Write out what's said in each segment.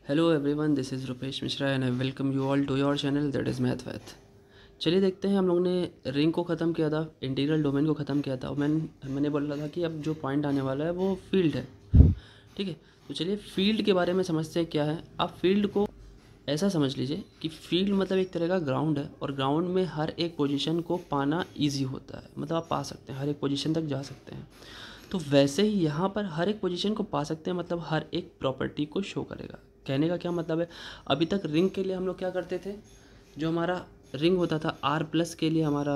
Hello everyone, this is Rupesh Mishra and I welcome you all to your channel that is math vath. चलिए देखते हैं, हम लोग ने रिंग को ख़त्म किया था, इंटीग्रल डोमेन को ख़त्म किया था और मैंने बोला था कि अब जो पॉइंट आने वाला है वो फील्ड है। ठीक है, तो चलिए फील्ड के बारे में समझते हैं क्या है। आप फील्ड को ऐसा समझ लीजिए कि फील्ड मतलब एक तरह का ग्राउंड है और ग्राउंड में हर एक पोजीशन को पाना इजी होता है, मतलब आप पा सकते हैं, हर एक पोजीशन तक जा सकते हैं। तो वैसे ही यहाँ पर हर एक पोजीशन को पा सकते हैं, मतलब हर एक प्रॉपर्टी को शो करेगा। कहने का क्या मतलब है, अभी तक रिंग के लिए हम लोग क्या करते थे, जो हमारा रिंग होता था आर प्लस के लिए हमारा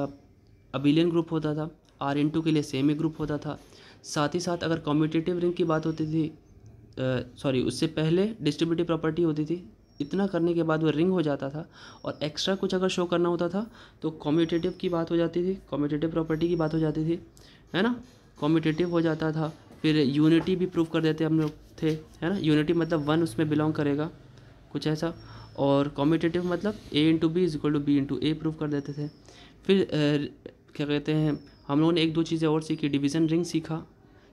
अबिलियन ग्रुप होता था, आर इंटू के लिए सेमी ग्रुप होता था। साथ ही साथ अगर कम्यूटेटिव रिंग की बात होती थी, सॉरी उससे पहले डिस्ट्रीब्यूटिव प्रॉपर्टी होती थी। इतना करने के बाद वो रिंग हो जाता था और एक्स्ट्रा कुछ अगर शो करना होता था तो कम्यूटेटिव की बात हो जाती थी, कम्यूटेटिव प्रॉपर्टी की बात हो जाती थी, है ना। कम्यूटेटिव हो जाता था, फिर यूनिटी भी प्रूव कर देते हम लोग थे, है ना। यूनिटी मतलब वन उसमें बिलोंग करेगा, कुछ ऐसा। और कम्यूटेटिव मतलब A into B is equal to B into A prove कर देते थे। फिर क्या कहते हैं, हम लोगों ने एक दो चीज़ें और सीखी। डिवीज़न रिंग सीखा,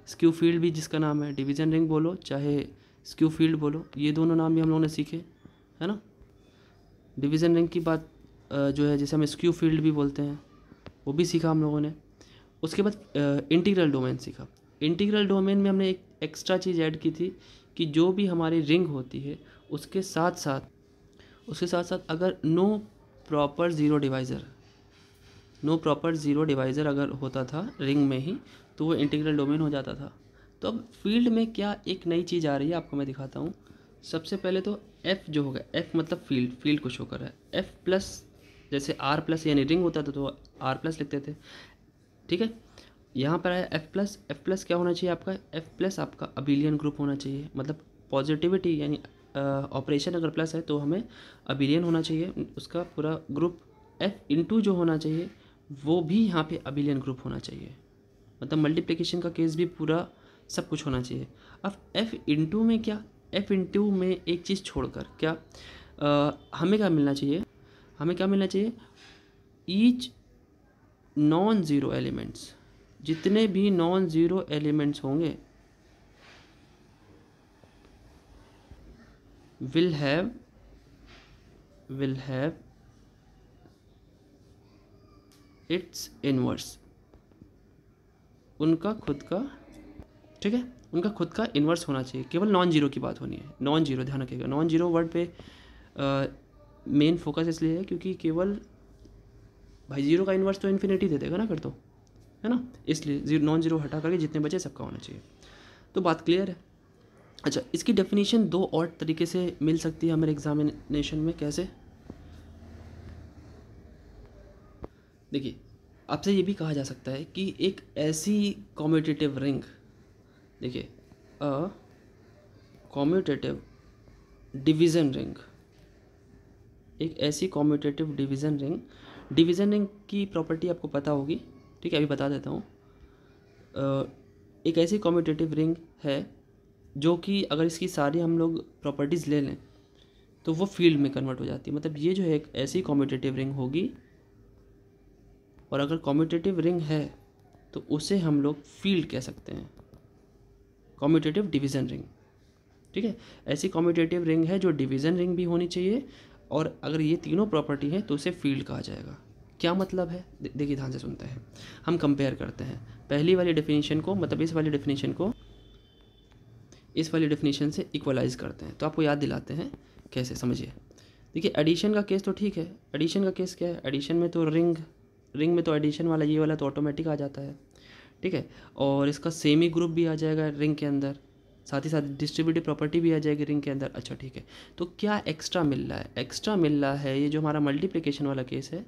स्क्यू फील्ड भी जिसका नाम है, डिवीज़न रिंग बोलो चाहे स्क्यू फील्ड बोलो, ये दोनों नाम भी हम लोगों ने सीखे, है ना। डिवीज़न रिंग की बात जो है, जैसे हम स्क्यू फील्ड भी बोलते हैं, वो भी सीखा हम लोगों ने। उसके बाद इंटीग्रल डोमेन सीखा। इंटीग्रल डोमेन में हमने एक एक्स्ट्रा चीज़ ऐड की थी कि जो भी हमारी रिंग होती है उसके साथ साथ अगर नो प्रॉपर ज़ीरो डिवाइज़र अगर होता था रिंग में ही, तो वो इंटीग्रल डोमेन हो जाता था। तो अब फील्ड में क्या एक नई चीज़ आ रही है, आपको मैं दिखाता हूँ। सबसे पहले तो एफ़ जो होगा, एफ़ मतलब फील्ड को शो कर रहा है। एफ़ प्लस, जैसे आर प्लस यानी रिंग होता था तो आर प्लस लिखते थे, ठीक है। यहाँ पर आया एफ़ प्लस। एफ़ प्लस क्या होना चाहिए आपका, एफ़ प्लस आपका अबिलियन ग्रुप होना चाहिए, मतलब पॉजिटिविटी यानी ऑपरेशन अगर प्लस है तो हमें अबिलियन होना चाहिए उसका पूरा ग्रुप। एफ़ इंटू जो होना चाहिए वो भी यहाँ पे अबिलियन ग्रुप होना चाहिए, मतलब मल्टीप्लिकेशन का केस भी पूरा सब कुछ होना चाहिए। अब एफ़ इंटू में क्या, एफ़ इंटू में एक चीज़ छोड़कर क्या हमें क्या मिलना चाहिए, हमें क्या मिलना चाहिए, ईच नॉन ज़ीरो एलिमेंट्स, जितने भी नॉन ज़ीरो एलिमेंट्स होंगे विल हैव इट्स इनवर्स, उनका खुद का, ठीक है, उनका खुद का इन्वर्स होना चाहिए। केवल नॉन जीरो की बात होनी है, नॉन जीरो, ध्यान रखिएगा। नॉन जीरो वर्ड पे मेन फोकस इसलिए है क्योंकि केवल भाई जीरो का इन्वर्स तो इन्फिनिटी दे देगा ना फिर तो, है ना। इसलिए नॉन जीरो हटा करके जितने बचे सबका होना चाहिए। तो बात क्लियर है। अच्छा, इसकी डेफिनेशन दो और तरीके से मिल सकती है हमारे एग्जामिनेशन में। कैसे, देखिए आपसे ये भी कहा जा सकता है कि एक ऐसी कॉम्यूटेटिव रिंग, देखिए अ कॉम्यूटेटिव डिवीज़न रिंग, एक ऐसी कॉम्यूटेटिव डिवीज़न रिंग की प्रॉपर्टी आपको पता होगी, ठीक है, अभी बता देता हूँ। एक ऐसी कॉम्यूटेटिव रिंग है जो कि अगर इसकी सारी हम लोग प्रॉपर्टीज़ ले लें तो वो फील्ड में कन्वर्ट हो जाती है। मतलब ये जो है एक ऐसी कॉम्यूटेटिव रिंग होगी, और अगर कॉम्यूटेटिव रिंग है तो उसे हम लोग फील्ड कह सकते हैं, कॉम्यूटेटिव डिवीज़न रिंग, ठीक है। ऐसी कॉम्यूटेटिव रिंग है जो डिवीज़न रिंग भी होनी चाहिए, और अगर ये तीनों प्रॉपर्टी है तो उसे फील्ड कहा जाएगा। क्या मतलब है, देखिए ध्यान से सुनते हैं, हम कंपेयर करते हैं पहली वाली डेफिनेशन को, मतलब इस वाली डेफिनेशन को इस वाली डेफिनेशन से इक्वलाइज करते हैं। तो आपको याद दिलाते हैं कैसे, समझिए। देखिए एडिशन का केस तो ठीक है, एडिशन का केस क्या है, एडिशन में तो रिंग में तो एडिशन वाला ये वाला तो ऑटोमेटिक आ जाता है, ठीक है। और इसका सेमी ग्रुप भी आ जाएगा रिंग के अंदर, साथ ही साथ डिस्ट्रीब्यूटिव प्रॉपर्टी भी आ जाएगी रिंग के अंदर। अच्छा ठीक है, तो क्या एक्स्ट्रा मिल रहा है, एक्स्ट्रा मिल रहा है ये जो हमारा मल्टीप्लिकेशन वाला केस है,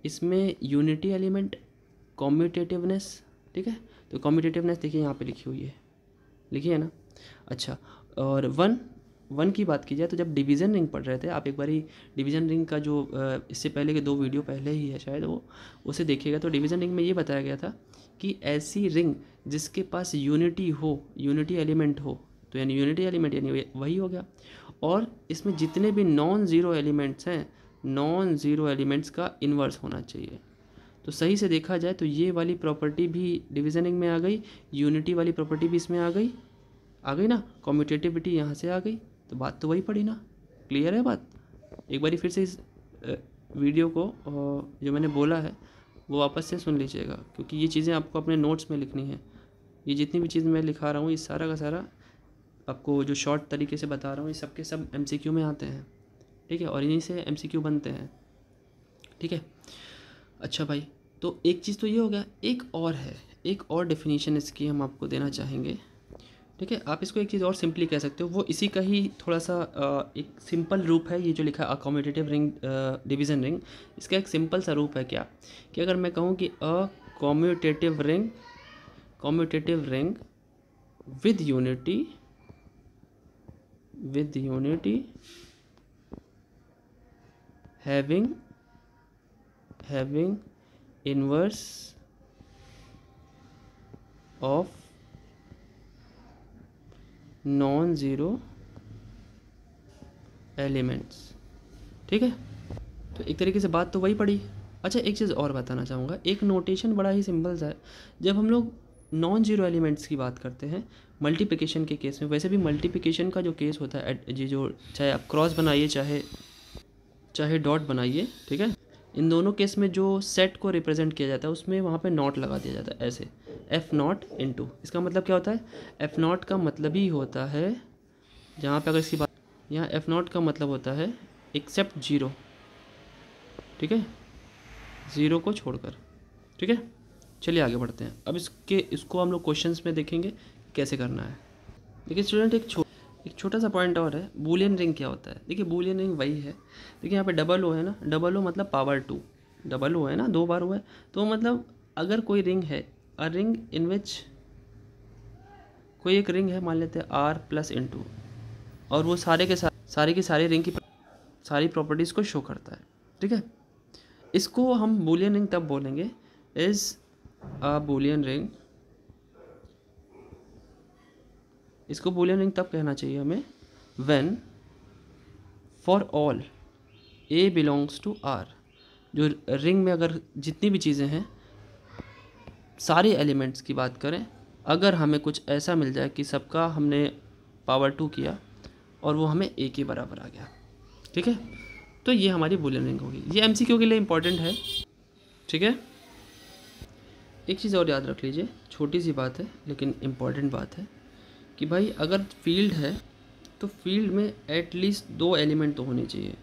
इसमें यूनिटी एलिमेंट, कॉम्यूटेटिवनेस, ठीक है। तो कॉम्यूटेटिवनेस देखिए यहाँ पे लिखी हुई है, लिखी है ना। अच्छा, और वन की बात की जाए तो जब डिवीज़न रिंग पढ़ रहे थे आप, एक बारी डिवीज़न रिंग का जो इससे पहले के दो वीडियो पहले ही है शायद, वो उसे देखिएगा। तो डिवीज़न रिंग में ये बताया गया था कि ऐसी रिंग जिसके पास यूनिटी एलिमेंट हो, तो यानी यूनिटी एलिमेंट यानी वही हो गया, और इसमें जितने भी नॉन ज़ीरो एलिमेंट्स हैं, नॉन ज़ीरो एलिमेंट्स का इन्वर्स होना चाहिए। तो सही से देखा जाए तो ये वाली प्रॉपर्टी भी डिवीज़न रिंग में आ गई, यूनिटी वाली प्रॉपर्टी भी इसमें आ गई ना, कॉम्यूटेटिविटी यहाँ से आ गई, तो बात तो वही पड़ी ना, क्लियर है बात। एक बारी फिर से इस वीडियो को जो मैंने बोला है वो वापस से सुन लीजिएगा, क्योंकि ये चीज़ें आपको अपने नोट्स में लिखनी है। ये जितनी भी चीज़ मैं लिखा रहा हूँ, ये सारा का सारा आपको जो शॉर्ट तरीके से बता रहा हूँ, ये सब के सब MCQ में आते हैं, ठीक है, और इन्हीं से MCQ बनते हैं, ठीक है। अच्छा भाई, तो एक चीज़ तो ये हो गया, एक और है, एक और डेफिनेशन इसकी हम आपको देना चाहेंगे, ठीक है। आप इसको एक चीज़ और सिंपली कह सकते हो, वो इसी का ही थोड़ा सा एक सिंपल रूप है, ये जो लिखा है कम्यूटेटिव रिंग, डिवीज़न रिंग, इसका एक सिंपल सा रूप है क्या, कि अगर मैं कहूँ कि a commutative ring with unity having inverse of non zero elements, ठीक है। तो एक तरीके से बात तो वही पड़ी। अच्छा, एक चीज़ और बताना चाहूँगा, एक नोटेशन बड़ा ही सिंपल सा है। जब हम लोग नॉन ज़ीरो एलिमेंट्स की बात करते हैं मल्टीप्लिकेशन के केस में, वैसे भी मल्टीप्लिकेशन का जो केस होता है, जी जो चाहे आप क्रॉस बनाइए चाहे डॉट बनाइए, ठीक है, इन दोनों केस में जो सेट को रिप्रेजेंट किया जाता है उसमें वहाँ पे नॉट लगा दिया जाता है ऐसे, F0 इंटू। इसका मतलब क्या होता है, F0 का मतलब ही होता है, जहाँ पे अगर इसकी बात, यहाँ F0 का मतलब होता है एक्सेप्ट जीरो, ठीक है, ज़ीरो को छोड़कर, ठीक है। चलिए आगे बढ़ते हैं। अब इसको हम लोग क्वेश्चंस में देखेंगे कैसे करना है। देखिए स्टूडेंट, एक छोटा सा पॉइंट और है, बूलियन रिंग क्या होता है। देखिए बूलियन रिंग वही है, देखिए यहाँ पे डबल ओ है ना, डबल ओ मतलब पावर 2, डबल ओ है ना, 2 बार ओ है, तो मतलब अगर कोई रिंग है, अ रिंग इन विच, कोई एक रिंग है, मान लेते हैं R प्लस इंटू, और वो सारे के सारी रिंग की सारी प्रॉपर्टीज़ को शो करता है, ठीक है। इसको हम बूलियन रिंग तब बोलेंगे, इज़ अ बूलियन रिंग, इसको बूलियन रिंग तब कहना चाहिए हमें when for all A belongs to R। जो रिंग में अगर जितनी भी चीज़ें हैं, सारे एलिमेंट्स की बात करें, अगर हमें कुछ ऐसा मिल जाए कि सबका हमने पावर 2 किया और वो हमें A के बराबर आ गया, ठीक है, तो ये हमारी बूलियन रिंग होगी। ये MCQ के लिए इम्पॉर्टेंट है, ठीक है। एक चीज़ और याद रख लीजिए, छोटी सी बात है लेकिन इम्पॉर्टेंट बात है, कि भाई अगर फील्ड है तो फील्ड में एटलीस्ट 2 एलिमेंट तो होने चाहिए,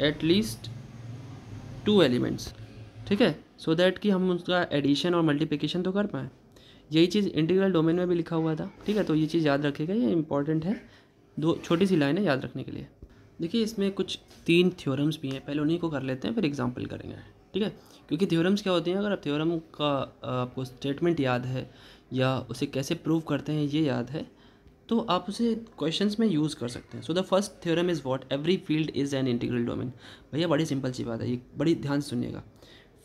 एटलीस्ट 2 एलिमेंट्स, ठीक है, सो दैट कि हम उसका एडिशन और मल्टीप्लिकेशन तो कर पाएँ। यही चीज़ इंटीग्रल डोमेन में भी लिखा हुआ था, ठीक है, तो ये चीज़ याद रखिएगा, ये इंपॉर्टेंट है, 2 छोटी सी लाइन है याद रखने के लिए। देखिए इसमें कुछ 3 थ्योरम्स भी हैं, पहले उन्हीं को कर लेते हैं फिर एग्जाम्पल करेंगे, ठीक है। क्योंकि थ्योरम्स क्या होती हैं, अगर आप थ्योरम का आपको स्टेटमेंट याद है या उसे कैसे प्रूव करते हैं ये याद है, तो आप उसे क्वेश्चंस में यूज़ कर सकते हैं। So the first theorem is what, every field is an integral domain. भैया बड़ी सिंपल सी बात है, ये बड़ी ध्यान से सुनिएगा।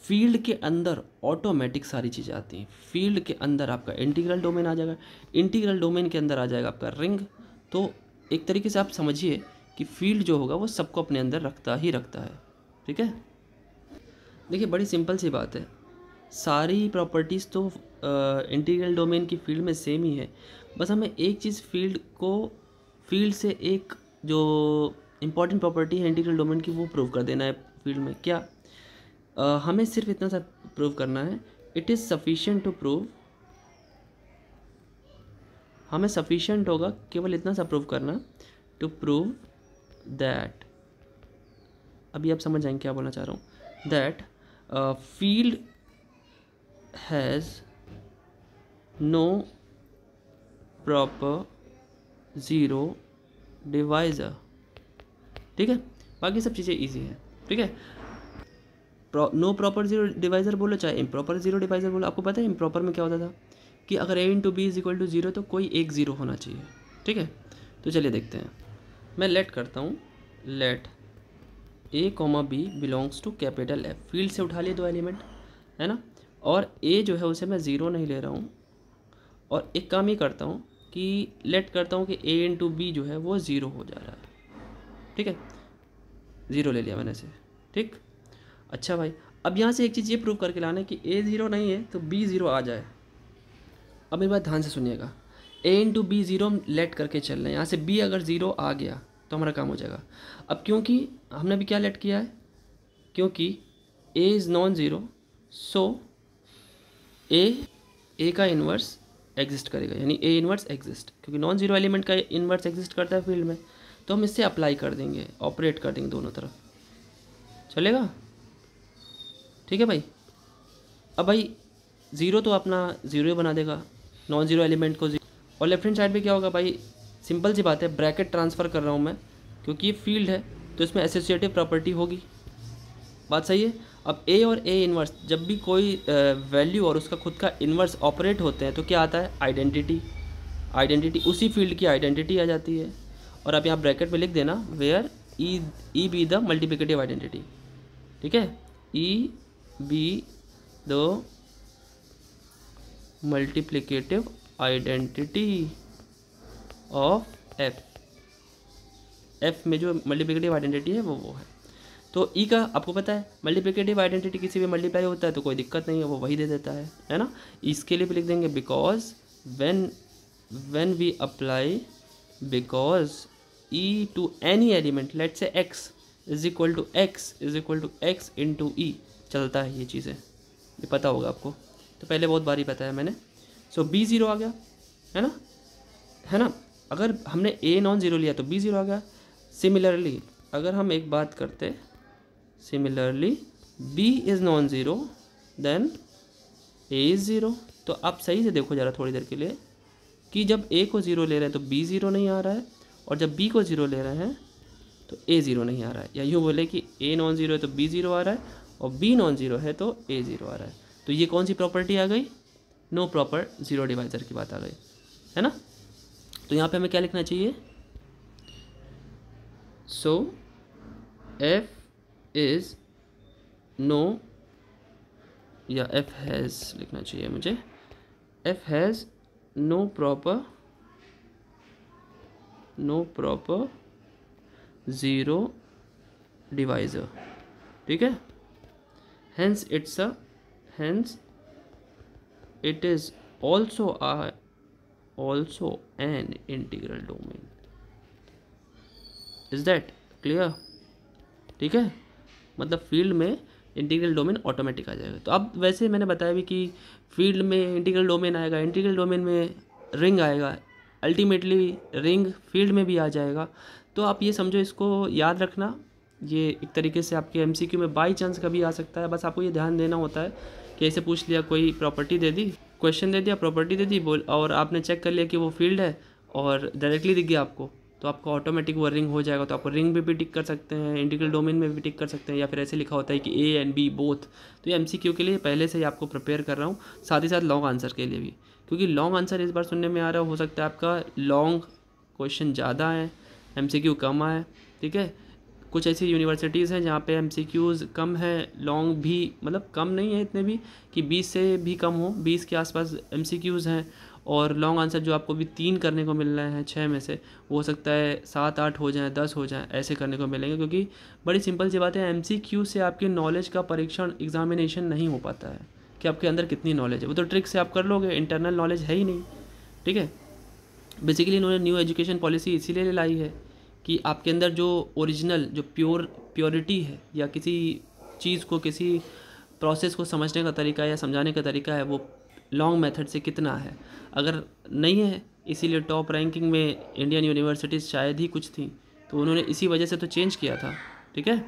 फील्ड के अंदर ऑटोमेटिक सारी चीज़ें आती हैं, फील्ड के अंदर आपका इंटीग्रल डोमेन आ जाएगा, इंटीग्रल डोमेन के अंदर आ जाएगा आपका रिंग। तो एक तरीके से आप समझिए कि फील्ड जो होगा वो सबको अपने अंदर रखता है, ठीक है। देखिए बड़ी सिंपल सी बात है, सारी प्रॉपर्टीज़ तो इंटीग्रल डोमेन की फील्ड में सेम ही है, बस हमें एक चीज़ फील्ड से एक जो इम्पॉर्टेंट प्रॉपर्टी है इंटीग्रल डोमेन की वो प्रूव कर देना है फील्ड में। क्या हमें सिर्फ इतना सा प्रूव करना है, it is sufficient to prove, हमें सफिशिएंट होगा केवल इतना सा प्रूव करना, टू प्रूव दैट, अभी आप समझ जाएंगे क्या बोलना चाह रहा हूँ, that field has no proper zero divisor, ठीक है। बाकी सब चीज़ें इजी हैं, ठीक है। नो प्रॉपर ज़ीरो डिवाइज़र बोलो चाहे इम्प्रॉपर ज़ीरो डिवाइज़र बोलो, आपको पता है इम्प्रॉपर में क्या होता था कि अगर A into B is equal to zero तो कोई एक ज़ीरो होना चाहिए, ठीक है। तो चलिए देखते हैं, मैं लेट करता हूँ, let A, B belongs to capital F, field से उठा लिए 2 एलिमेंट, है ना, और A जो है उसे मैं ज़ीरो नहीं ले रहा हूँ, और एक काम ये करता हूँ कि लेट करता हूँ कि A इंटू बी जो है वो ज़ीरो हो जा रहा है, ठीक है, ज़ीरो ले लिया मैंने से, ठीक। अच्छा भाई, अब यहाँ से एक चीज़ ये प्रूव करके लाना है कि A ज़ीरो नहीं है तो B ज़ीरो आ जाए। अब मेरी बात ध्यान से सुनिएगा, a इंटू बी ज़ीरो हम लेट करके चल रहे हैं, यहाँ से b अगर ज़ीरो आ गया तो हमारा काम हो जाएगा। अब क्योंकि हमने भी क्या लेट किया है, क्योंकि a is non zero, so a का इन्वर्स एग्जिस्ट करेगा, यानी a इन्वर्स एग्जिस्ट, क्योंकि नॉन ज़ीरो एलिमेंट का इन्वर्स एग्जिस्ट करता है फील्ड में, तो हम इससे अप्लाई कर देंगे, ऑपरेट कर देंगे दोनों तरफ, चलेगा। ठीक है भाई। अब भाई ज़ीरो तो अपना ज़ीरो बना देगा नॉन ज़ीरो एलिमेंट को, और लेफ्ट हैंड साइड पे क्या होगा भाई, सिंपल सी बात है, ब्रैकेट ट्रांसफ़र कर रहा हूँ मैं, क्योंकि ये फील्ड है तो इसमें एसोसिएटिव प्रॉपर्टी होगी, बात सही है। अब ए और ए इन्वर्स, जब भी कोई वैल्यू और उसका खुद का इन्वर्स ऑपरेट होते हैं तो क्या आता है, आइडेंटिटी, आइडेंटिटी उसी फील्ड की आइडेंटिटी आ जाती है। और आप यहाँ ब्रैकेट में लिख देना where E be the multiplicative identity, ठीक है, E be the multiplicative identity of F, F में जो मल्टीप्लिकेटिव आइडेंटिटी है वो है। तो ई का आपको पता है, मल्टीप्लिकेटिव आइडेंटिटी किसी भी मल्टीप्लाई होता है तो कोई दिक्कत नहीं है, वो वही दे देता है ना। इसके लिए भी लिख देंगे because when we apply, because E to any element, let say x is equal to x into E, चलता है ये चीज़ें, ये पता होगा आपको, तो पहले बहुत बारी बताया मैंने। सो बी ज़ीरो आ गया, है ना। अगर हमने ए नॉन ज़ीरो लिया तो बी ज़ीरो आ गया। सिमिलरली अगर हम एक बात करते, similarly B is non zero then A is zero. तो आप सही से देखो ज़रा थोड़ी देर के लिए कि जब ए को ज़ीरो ले रहे हैं तो बी ज़ीरो नहीं आ रहा है, और जब बी को ज़ीरो ले रहे हैं तो ए ज़ीरो नहीं आ रहा है, या यूँ बोले कि ए नॉन ज़ीरो है तो बी ज़ीरो आ रहा है, और बी नॉन ज़ीरो है तो ए ज़ीरो आ रहा है। तो ये कौन सी प्रॉपर्टी आ गई, नो प्रॉपर ज़ीरो डिवाइज़र की बात आ गई, है ना। तो यहाँ पे हमें क्या लिखना चाहिए, सो एफ इज़ नो, या एफ हैज़ लिखना चाहिए मुझे, F has no proper zero divisor, ठीक है। hence it is also an integral domain, is that clear, ठीक है। मतलब फील्ड में इंटीग्रल डोमेन ऑटोमेटिक आ जाएगा। तो अब वैसे मैंने बताया भी कि फील्ड में इंटीग्रल डोमेन आएगा, इंटीग्रल डोमेन में रिंग आएगा, अल्टीमेटली रिंग फील्ड में भी आ जाएगा। तो आप ये समझो, इसको याद रखना, ये एक तरीके से आपके एमसीक्यू में बाई चांस कभी आ सकता है, बस आपको ये ध्यान देना होता है कि ऐसे पूछ लिया, कोई प्रॉपर्टी दे दी, क्वेश्चन दे दिया, प्रॉपर्टी दे दी बोल, और आपने चेक कर लिया कि वो फील्ड है और डायरेक्टली दिख गया आपको, तो आपको ऑटोमेटिक वो रिंग हो जाएगा। तो आपको रिंग में भी टिक कर सकते हैं, इंटीग्रल डोमेन में भी टिक कर सकते हैं, या फिर ऐसे लिखा होता है कि ए एंड बी बोथ। तो ये एमसीक्यू के लिए पहले से ही आपको प्रिपेयर कर रहा हूँ, साथ ही साथ लॉन्ग आंसर के लिए भी, क्योंकि लॉन्ग आंसर इस बार सुनने में आ रहा हो सकता है आपका लॉन्ग क्वेश्चन ज़्यादा है, एमसीक्यू कम आए, ठीक है। कुछ ऐसी यूनिवर्सिटीज़ हैं जहाँ पे एमसीक्यूज़ कम है, लॉन्ग भी मतलब कम नहीं है इतने भी कि 20 से भी कम हो, 20 के आसपास एमसीक्यूज़ हैं, और लॉन्ग आंसर जो आपको भी 3 करने को मिल रहे हैं 6 में से, वो हो सकता है 7 8 हो जाएं, 10 हो जाएं, ऐसे करने को मिलेंगे। क्योंकि बड़ी सिंपल सी बात है, एमसीक्यू से आपके नॉलेज का परीक्षण, एग्जामिनेशन नहीं हो पाता है कि आपके अंदर कितनी नॉलेज है, वो तो ट्रिक से आप कर लोगे, इंटरनल नॉलेज है ही नहीं, ठीक है। बेसिकली इन्होंने न्यू एजुकेशन पॉलिसी इसीलिए लाई है कि आपके अंदर जो ओरिजिनल, जो प्योरिटी है, या किसी चीज़ को, किसी प्रोसेस को समझने का तरीका या समझाने का तरीका है, वो लॉन्ग मेथड से कितना है। अगर नहीं है, इसीलिए टॉप रैंकिंग में इंडियन यूनिवर्सिटीज़ शायद ही कुछ थी, तो उन्होंने इसी वजह से तो चेंज किया था, ठीक है।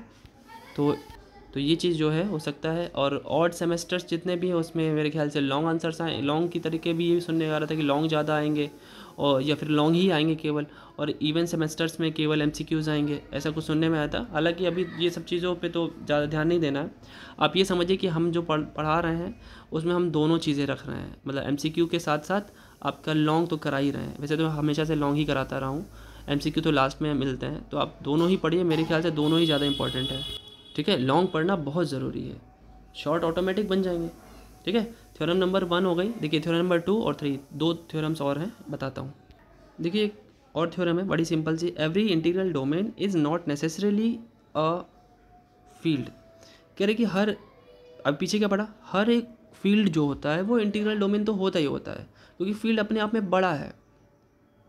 तो ये चीज़ जो है हो सकता है। और ऑड सेमेस्टर्स जितने भी हैं उसमें मेरे ख्याल से लॉन्ग आंसर्स आए, लॉन्ग की तरीके भी ये सुनने आ रहा था कि लॉन्ग ज़्यादा आएंगे, और या फिर लॉन्ग ही आएंगे केवल, और इवन सेमेस्टर्स में केवल एमसीक्यूज़ आएंगे, ऐसा कुछ सुनने में आया था। हालांकि अभी ये सब चीज़ों पे तो ज़्यादा ध्यान नहीं देना है। आप ये समझिए कि हम जो पढ़ा रहे हैं उसमें हम दोनों चीज़ें रख रहे हैं, मतलब एमसीक्यू के साथ साथ आपका लॉन्ग तो करा ही रहे हैं। वैसे तो हमेशा से लॉन्ग ही कराता रहा हूँ, एमसीक्यू तो लास्ट में मिलते हैं, तो आप दोनों ही पढ़िए, मेरे ख्याल से दोनों ही ज़्यादा इंपॉर्टेंट है, ठीक है। लॉन्ग पढ़ना बहुत ज़रूरी है, शॉर्ट ऑटोमेटिक बन जाएंगे, ठीक है। थ्योरम नंबर 1 हो गई। देखिए थ्योरम नंबर 2 और 3, 2 थ्योरम्स और हैं, बताता हूँ। देखिए एक और थ्योरम है, बड़ी सिंपल सी, every integral domain is not necessarily a field. कह रहे कि हर, अब पीछे क्या पढ़ा, हर एक फील्ड जो होता है वो इंटीग्रल डोमेन तो होता ही होता है, क्योंकि फील्ड अपने आप में बड़ा है,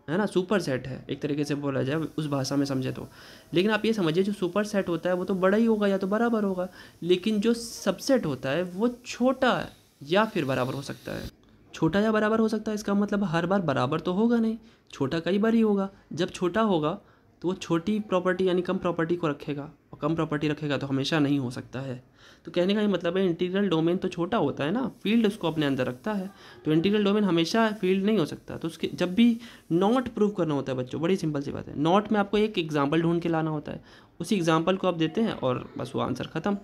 है ना, सुपर सेट है एक तरीके से बोला जाए उस भाषा में समझे तो। लेकिन आप ये समझिए जो सुपर सेट होता है वो तो बड़ा ही होगा या तो बराबर होगा, लेकिन जो सबसेट होता है वो छोटा या फिर बराबर हो सकता है। छोटा या बराबर हो सकता है इसका मतलब हर बार बराबर तो होगा नहीं, छोटा कई बार ही होगा। जब छोटा होगा तो वो छोटी प्रॉपर्टी यानी कम प्रॉपर्टी को रखेगा, और कम प्रॉपर्टी रखेगा तो हमेशा नहीं हो सकता है। तो कहने का ये मतलब है इंटीग्रल डोमेन तो छोटा होता है ना, फील्ड उसको अपने अंदर रखता है, तो इंटीग्रल डोमेन हमेशा फील्ड नहीं हो सकता। तो उसके जब भी नॉट प्रूव करना होता है बच्चों, बड़ी सिंपल सी बात है, नॉट में आपको एक एग्जाम्पल ढूंढ के लाना होता है, उसी एग्जाम्पल को आप देते हैं और बस वो आंसर ख़त्म।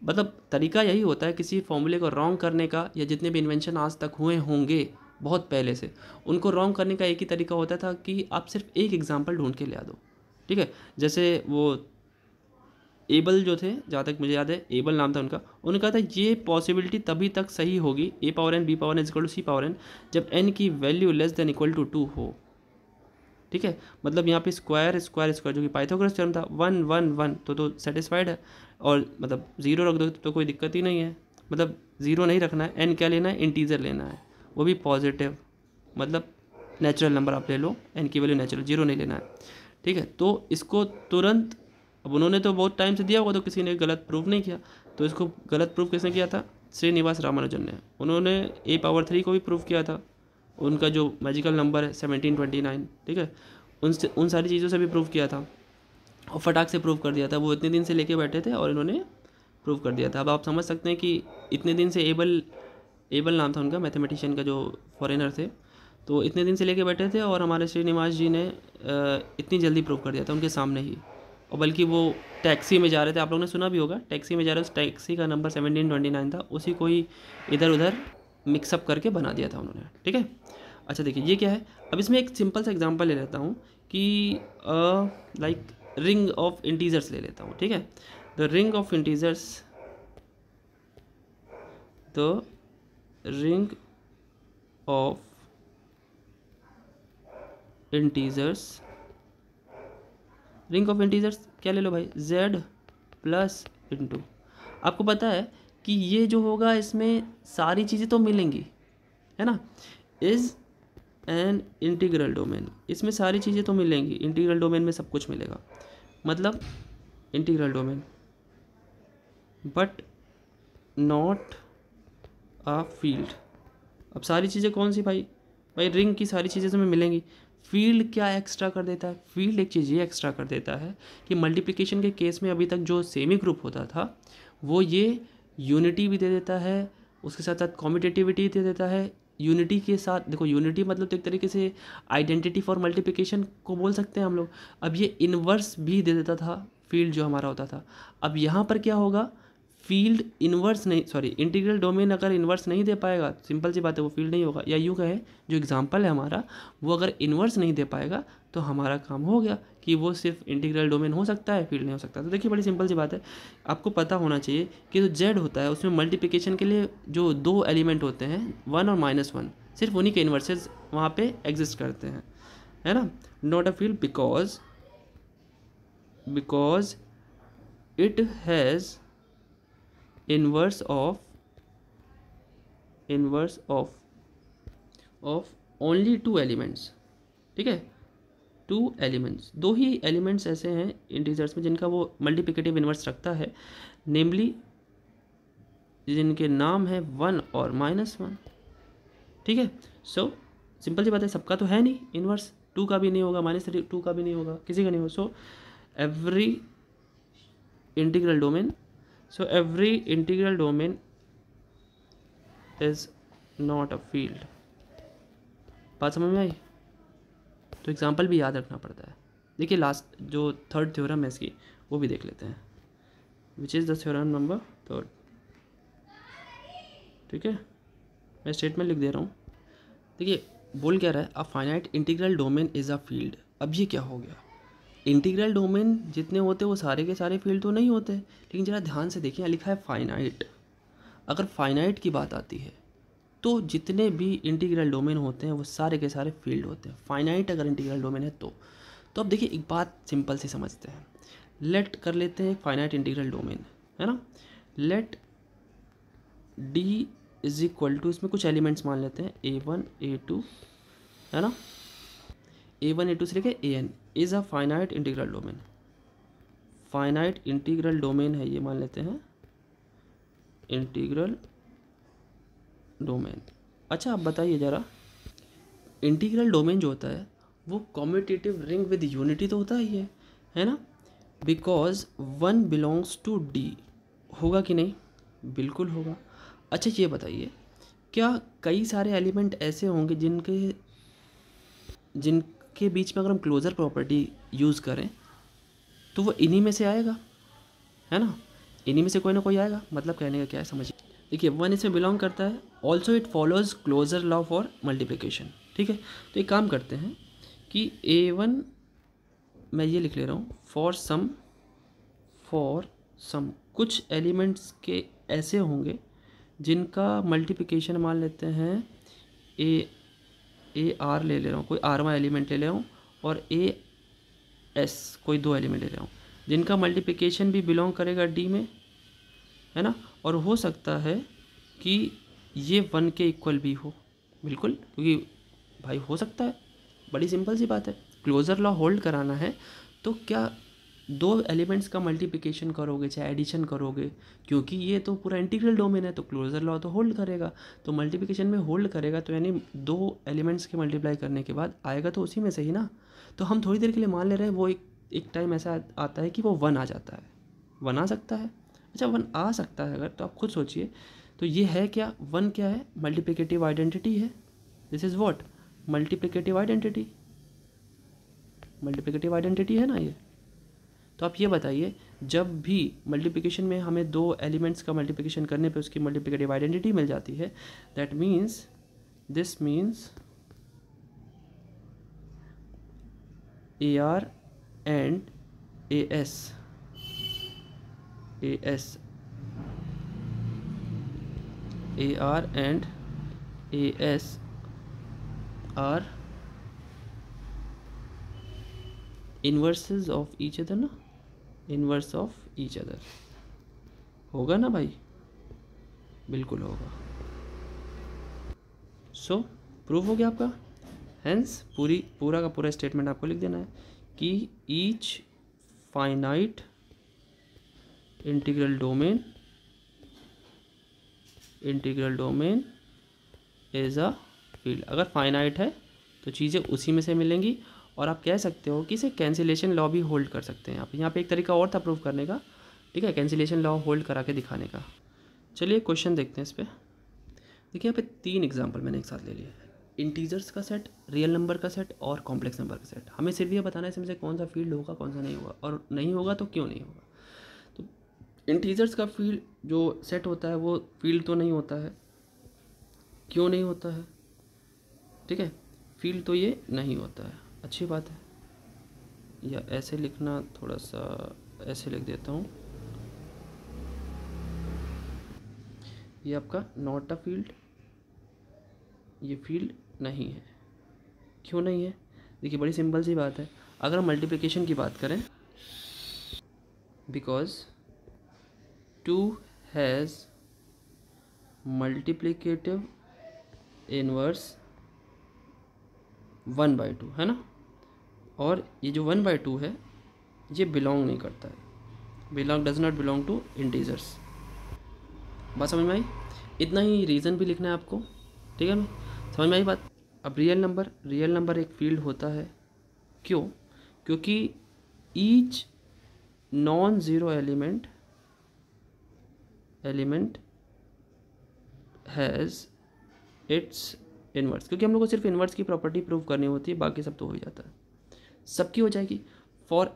मतलब तरीका यही होता है किसी फॉर्मूले को रॉन्ग करने का, या जितने भी इन्वेंशन आज तक हुए होंगे बहुत पहले से, उनको रॉन्ग करने का एक ही तरीका होता था कि आप सिर्फ एक एग्जाम्पल ढूंढ के ले आ दो। ठीक है, जैसे वो एबल जो थे, जहाँ तक मुझे याद है एबल नाम था उनका, उन्होंने कहा था ये पॉसिबिलिटी तभी तक सही होगी A power N B power N equal to C power N जब एन की value less than equal to 2 हो। ठीक है, मतलब यहाँ पे स्क्वायर स्क्वायर स्क्वायर जो कि पाइथागोरस थ्योरम था, 1 1 1 तो सेटिस्फाइड है, और मतलब ज़ीरो रख दो तो कोई दिक्कत ही नहीं है। मतलब ज़ीरो नहीं रखना है, एन क्या लेना है, इंटीजर लेना है, वो भी पॉजिटिव, मतलब नेचुरल नंबर आप ले लो, एन की वैल्यू नेचुरल, जीरो नहीं लेना है। ठीक है, तो इसको तुरंत, अब उन्होंने तो बहुत टाइम से दिया होगा तो किसी ने गलत प्रूफ नहीं किया, तो इसको गलत प्रूफ किसने किया था, श्रीनिवास रामानुजन ने। उन्होंने ए पावर 3 को भी प्रूफ किया था, उनका जो मैजिकल नंबर है 1729, ठीक है, उनसे उन सारी चीज़ों से भी प्रूव किया था और फटाक से प्रूव कर दिया था। वो इतने दिन से लेके बैठे थे और इन्होंने प्रूव कर दिया था। अब आप समझ सकते हैं कि इतने दिन से एबल नाम था उनका, मैथमेटिशियन का जो फॉरेनर थे, तो इतने दिन से लेके बैठे थे और हमारे श्रीनिवास जी ने इतनी जल्दी प्रूव कर दिया था उनके सामने ही। और बल्कि वो टैक्सी में जा रहे थे, आप लोगों ने सुना भी होगा, टैक्सी में जा रहे थे, उस टैक्सी का नंबर 1729 था, उसी को ही इधर उधर मिक्सअप करके बना दिया था उन्होंने। ठीक है, अच्छा देखिए ये क्या है, अब इसमें एक सिंपल सा एग्जांपल ले लेता हूँ कि लाइक रिंग ऑफ इंटीजर्स ले लेता हूँ। ठीक है, the ring of integers, the ring of integers, ring of integers क्या ले लो भाई, z प्लस इंटू। आपको पता है कि ये जो होगा इसमें सारी चीज़ें तो मिलेंगी, है ना, इज़ एन इंटीग्रल डोमेन, इसमें सारी चीज़ें तो मिलेंगी, इंटीग्रल डोमेन में सब कुछ मिलेगा, मतलब integral domain, but not a field. अब सारी चीज़ें कौन सी भाई, रिंग की सारी चीज़ें तुम्हें मिलेंगी, फील्ड क्या एक्स्ट्रा कर देता है, फील्ड एक चीज़ ये एक्स्ट्रा कर देता है कि मल्टीप्लिकेशन के केस में अभी तक जो सेमी ग्रुप होता था वो ये यूनिटी भी दे देता है, उसके साथ साथ कॉम्यूटेटिविटी दे देता है। यूनिटी के साथ देखो, यूनिटी मतलब तो एक तरीके से आइडेंटिटी फॉर मल्टीप्लिकेशन को बोल सकते हैं हम लोग। अब ये इन्वर्स भी दे देता था फील्ड जो हमारा होता था। अब यहाँ पर क्या होगा, फील्ड इन्वर्स नहीं, सॉरी इंटीग्रल डोमेन अगर इन्वर्स नहीं दे पाएगा, सिंपल सी बात है वो फील्ड नहीं होगा। या यूँ कहें जो एग्जांपल है हमारा, वो अगर इन्वर्स नहीं दे पाएगा तो हमारा काम हो गया कि वो सिर्फ इंटीग्रल डोमेन हो सकता है, फील्ड नहीं हो सकता। तो देखिए बड़ी सिंपल सी बात है, आपको पता होना चाहिए कि जो जेड होता है उसमें मल्टीप्लिकेशन के लिए जो दो एलिमेंट होते हैं 1 और -1, सिर्फ उन्हीं के इन्वर्सेस वहाँ पे एग्जिस्ट करते हैं, है ना। Not a field because it has inverse of only 2 elements. ठीक है, 2 एलिमेंट्स, दो ही एलिमेंट्स ऐसे हैं इंटीजर्स में जिनका वो मल्टीप्लिकेटिव इन्वर्स रखता है, नेमली जिनके नाम है 1 और -1। ठीक है, सो सिंपल सी बात है, सबका तो है नहीं इन्वर्स, 2 का भी नहीं होगा, -2 का भी नहीं होगा, किसी का नहीं होगा। So every integral domain is not a field. बात समझ में आई? तो एग्जाम्पल भी याद रखना पड़ता है। देखिए लास्ट जो थर्ड थ्योरम है इसकी, वो भी देख लेते हैं, which is the theorem number 3। ठीक है, मैं स्टेटमेंट लिख दे रहा हूँ। देखिए बोल क्या रहा है, a finite integral domain is a field. अब ये क्या हो गया, इंटीग्रल डोमेन जितने होते वो सारे के सारे फील्ड तो नहीं होते, लेकिन ज़रा ध्यान से देखिए, लिखा है फाइनाइट। अगर फाइनाइट की बात आती है तो जितने भी इंटीग्रल डोमेन होते हैं वो सारे के सारे फील्ड होते हैं, फाइनाइट अगर इंटीग्रल डोमेन है तो। अब देखिए एक बात सिंपल से समझते हैं, लेट कर लेते हैं फाइनाइट इंटीग्रल डोमेन, है ना, let D is equal to, इसमें कुछ एलिमेंट्स मान लेते हैं A1 A2, है ना, A1 A2 से लेकर AN is a finite integral domain. Finite integral domain है ये, मान लेते हैं इंटीग्रल डोमेन। अच्छा आप बताइए ज़रा, इंटीग्रल डोमेन जो होता है वो कॉम्यूटेटिव रिंग विद यूनिटी तो होता ही है ना? बिकॉज 1 बिलोंग्स टू D, होगा कि नहीं? बिल्कुल होगा। अच्छा ये बताइए, क्या कई सारे एलिमेंट ऐसे होंगे जिनके बीच में अगर हम क्लोजर प्रॉपर्टी यूज़ करें तो वो इन्हीं में से आएगा, है ना? इन्हीं में से कोई ना कोई आएगा। मतलब कहने का क्या है समझिए। देखिए 1 इसमें बिलोंग करता है, also it follows closure law for multiplication. ठीक है, तो एक काम करते हैं कि A1 मैं ये लिख ले रहा हूँ, फॉर सम कुछ एलिमेंट्स के ऐसे होंगे जिनका मल्टीप्लिकेशन मान लेते हैं AR ले रहा हूँ, कोई R1 एलिमेंट ले रहा हूँ, और AS कोई 2 एलिमेंट ले रहा हूँ, जिनका मल्टीप्लिकेशन भी बिलोंग करेगा D में, है ना? और हो सकता है कि ये 1 के इक्वल भी हो, बिल्कुल, क्योंकि भाई हो सकता है, बड़ी सिंपल सी बात है। क्लोजर लॉ होल्ड कराना है तो क्या 2 एलिमेंट्स का मल्टीप्लिकेशन करोगे चाहे एडिशन करोगे, क्योंकि ये तो पूरा इंटीग्रल डोमेन है तो क्लोजर लॉ तो होल्ड करेगा। तो मल्टीप्लिकेशन में होल्ड करेगा तो यानी 2 एलिमेंट्स के मल्टीप्लाई करने के बाद आएगा तो उसी में से ही ना। तो हम थोड़ी देर के लिए मान ले रहे हैं वो एक टाइम ऐसा आता है कि वो 1 आ जाता है। 1 आ सकता है, अच्छा 1 आ सकता है अगर, तो आप खुद सोचिए। तो ये है क्या, 1 क्या है? मल्टीप्लिकेटिव आइडेंटिटी है। This is what? Multiplicative identity. Multiplicative identity है ना ये। तो आप ये बताइए, जब भी मल्टीप्लिकेशन में हमें 2 एलिमेंट्स का मल्टीप्लिकेशन करने पे उसकी मल्टीप्लिकेटिव आइडेंटिटी मिल जाती है, that means this means AR and AS AR and AS are inverses of each other ना, इन्वर्स ऑफ ईच अदर। होगा ना भाई? बिल्कुल होगा। सो प्रूफ हो गया आपका। हेंस पूरा का पूरा स्टेटमेंट आपको लिख देना है कि each finite integral domain is a field. अगर फाइनाइट है तो चीज़ें उसी में से मिलेंगी, और आप कह सकते हो कि इसे कैंसिलेशन लॉ भी होल्ड कर सकते हैं आप। यहाँ पे एक तरीका और था प्रूव करने का, ठीक है, कैंसिलेशन लॉ होल्ड करा के दिखाने का। चलिए क्वेश्चन देखते हैं इस पर। देखिए यहाँ पे 3 एग्जांपल मैंने एक साथ ले लिए, इंटीजर्स का सेट, रियल नंबर का सेट और कॉम्प्लेक्स नंबर का सेट। हमें सिर्फ ये बताना है इसमें से कौन सा फील्ड होगा कौन सा नहीं होगा, और नहीं होगा तो क्यों नहीं होगा। तो इंटीजर्स का फील्ड जो सेट होता है वो फील्ड तो नहीं होता है, क्यों नहीं होता है? ठीक है, फील्ड तो ये नहीं होता है, अच्छी बात है। या ऐसे लिखना, थोड़ा सा ऐसे लिख देता हूँ, ये आपका नॉट अ फील्ड, ये फील्ड नहीं है। क्यों नहीं है? देखिए बड़ी सिंपल सी बात है। अगर हम मल्टीप्लिकेशन की बात करें, बिकॉज 2 हैज़ मल्टीप्लिकेटिव इनवर्स 1/2, है ना? और ये जो 1/2 है ये बिलोंग नहीं करता है, does not belong to integers. बात समझ में आई? इतना ही रीज़न भी लिखना है आपको, ठीक है ना? समझ में आई बात? अब रियल नंबर एक फील्ड होता है, क्यों? क्योंकि each non zero element has its inverse. क्योंकि हम लोग को सिर्फ इन्वर्स की प्रॉपर्टी प्रूव करनी होती है, बाकी सब तो हो ही जाता है, सबकी हो जाएगी। For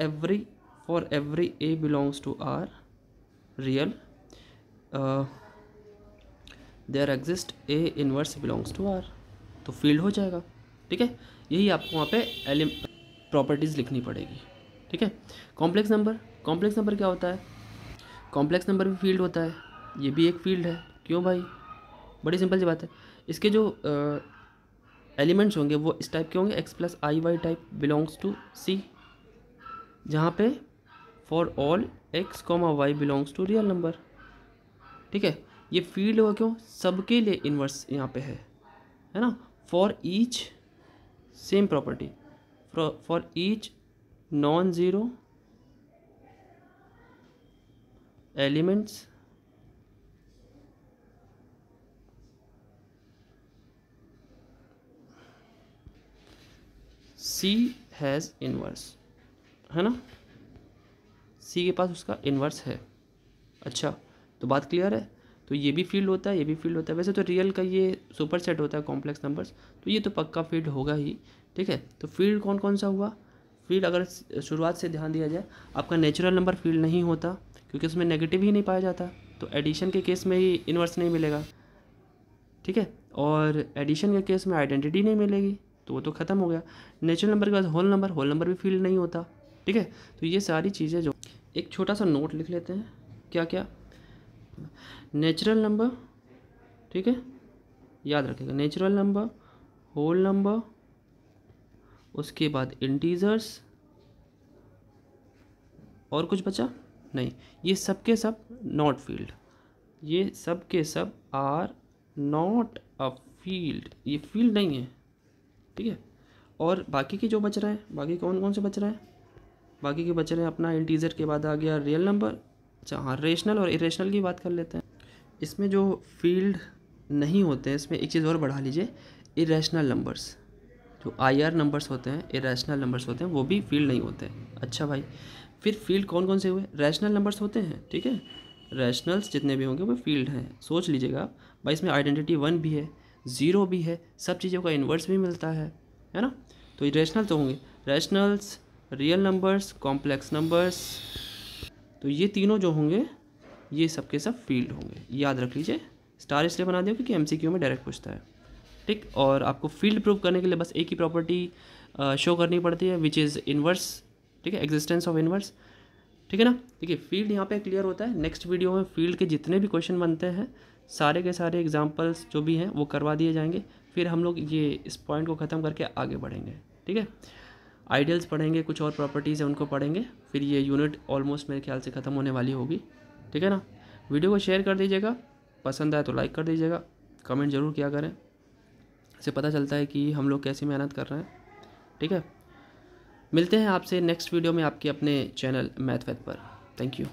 every A belongs to R real there exist A inverse belongs to R, तो फील्ड हो जाएगा। ठीक है, यही आपको वहाँ पे प्रॉपर्टीज़ लिखनी पड़ेगी। ठीक है, कॉम्प्लेक्स नंबर क्या होता है? कॉम्प्लेक्स नंबर भी फील्ड होता है, ये भी एक फील्ड है। क्यों भाई? बड़ी सिंपल सी बात है। इसके जो एलिमेंट्स होंगे वो इस टाइप के होंगे, x+i/y type belongs to C, जहाँ पे for all x, y belongs to real number. ठीक है, ये फील्ड होगा क्यों? सबके लिए इन्वर्स यहाँ पे है ना? For each same property, for each non zero elements C has inverse, है ना, C के पास उसका इन्वर्स है। अच्छा, तो बात क्लियर है। तो ये भी फील्ड होता है, ये भी फील्ड होता है। वैसे तो रियल का ये सुपर सेट होता है कॉम्प्लेक्स नंबर्स, तो ये तो पक्का फील्ड होगा ही, ठीक है। तो फील्ड कौन कौन सा हुआ, फील्ड अगर शुरुआत से ध्यान दिया जाए, आपका नेचुरल नंबर फील्ड नहीं होता क्योंकि उसमें नेगेटिव ही नहीं पाया जाता, तो एडिशन के केस में ही इन्वर्स नहीं मिलेगा, ठीक है। और एडिशन के केस में आइडेंटिटी नहीं मिलेगी, तो वो तो ख़त्म हो गया। नेचुरल नंबर के बाद होल नंबर भी फील्ड नहीं होता, ठीक है। तो ये सारी चीज़ें जो, एक छोटा सा नोट लिख लेते हैं, क्या क्या, नेचुरल नंबर, ठीक है, याद रखिएगा, नेचुरल नंबर, होल नंबर, उसके बाद इंटीजर्स, और कुछ बचा नहीं, ये सब के सब नॉट फील्ड, ये सब के सब आर नॉट अ फील्ड, ये फील्ड नहीं है, ठीक है। और बाकी के जो बच रहे हैं, बाकी कौन कौन से बच रहे हैं, बाकी के बच रहे हैं अपना इंटीजर के बाद आ गया रियल नंबर। अच्छा हाँ, रेशनल और इरेशनल की बात कर लेते हैं। इसमें जो फील्ड नहीं होते हैं, इसमें एक चीज़ और बढ़ा लीजिए, इरेशनल नंबर्स, जो IR नंबर्स होते हैं, इरेशनल नंबर्स होते हैं, वो भी फील्ड नहीं होते हैं। अच्छा भाई, फिर फील्ड कौन कौन से हुए, रैशनल नंबर्स होते हैं, ठीक है, रैशनल्स जितने भी होंगे वो फील्ड हैं। सोच लीजिएगा आप भाई, इसमें आइडेंटिटी 1 भी है, 0 भी है, सब चीज़ों का इन्वर्स भी मिलता है ना। तो इरेशनल तो होंगे, rationals, real numbers, complex numbers, तो ये तीनों जो होंगे ये सब के सब फील्ड होंगे, याद रख लीजिए। स्टार इसलिए बना दिया क्योंकि MCQ में डायरेक्ट पूछता है, ठीक। और आपको फील्ड प्रूव करने के लिए बस एक ही प्रॉपर्टी शो करनी पड़ती है, विच इज़ इन्वर्स, ठीक है, एग्जिस्टेंस ऑफ इन्वर्स, ठीक है ना। देखिए फील्ड यहाँ पे क्लियर होता है। नेक्स्ट वीडियो में फील्ड के जितने भी क्वेश्चन बनते हैं, सारे के सारे एग्जांपल्स जो भी हैं वो करवा दिए जाएंगे, फिर हम लोग ये इस पॉइंट को ख़त्म करके आगे बढ़ेंगे, ठीक है। आइडियल्स पढ़ेंगे, कुछ और प्रॉपर्टीज़ हैं उनको पढ़ेंगे, फिर ये यूनिट ऑलमोस्ट मेरे ख्याल से ख़त्म होने वाली होगी, ठीक है ना। वीडियो को शेयर कर दीजिएगा, पसंद आए तो लाइक कर दीजिएगा, कमेंट ज़रूर किया करें, इससे पता चलता है कि हम लोग कैसी मेहनत कर रहे हैं, ठीक है। मिलते हैं आपसे नेक्स्ट वीडियो में आपके अपने चैनल मैथवैथ पर। Thank you.